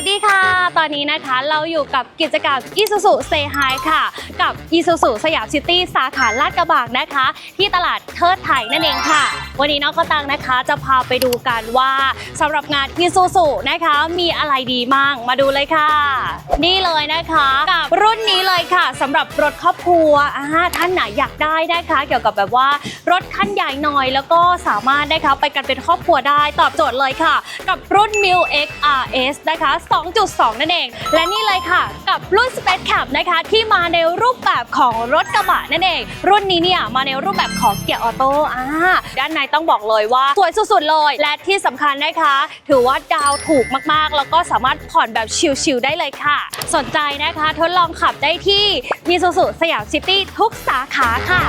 วัสดีค่ะตอนนี้นะคะเราอยู่กับกิจกรรม Isuzu Say Hi ค่ะกับ Isuzu สยามซิตี้สาขาลาดกระบังนะคะที่ตลาดเทิดไทยนั่นเองค่ะวันนี้น้องข้าวตังนะคะจะพาไปดูกันว่าสำหรับงาน Isuzu นะคะมีอะไรดีมั่งมาดูเลยค่ะนี่เลยนะคะกับรุ่นนี้เลยค่ะสำหรับรถครอบครัวท่านไหนอยากได้นะคะเกี่ยวกับแบบว่ารถคันใหญ่หน่อยแล้วก็สามารถนะคะไปกันเป็นครอบครัวได้ตอบโจทย์เลยค่ะกับรุ่น Mil X RS นะคะ 2.2 นั่นเองและนี่เลยค่ะกับรุ่น Space Cab นะคะที่มาในรูปแบบของรถกระบะนั่นเองรุ่นนี้เนี่ยมาในรูปแบบของเกียร์ออโต้ด้านในต้องบอกเลยว่าสวยสุดๆเลยและที่สำคัญนะคะถือว่าดาวถูกมากๆแล้วก็สามารถผ่อนแบบชิลๆได้เลยค่ะสนใจนะคะทดลองขับได้ที่ Isuzu สยามซิตี้ทุกสาขาค่ะ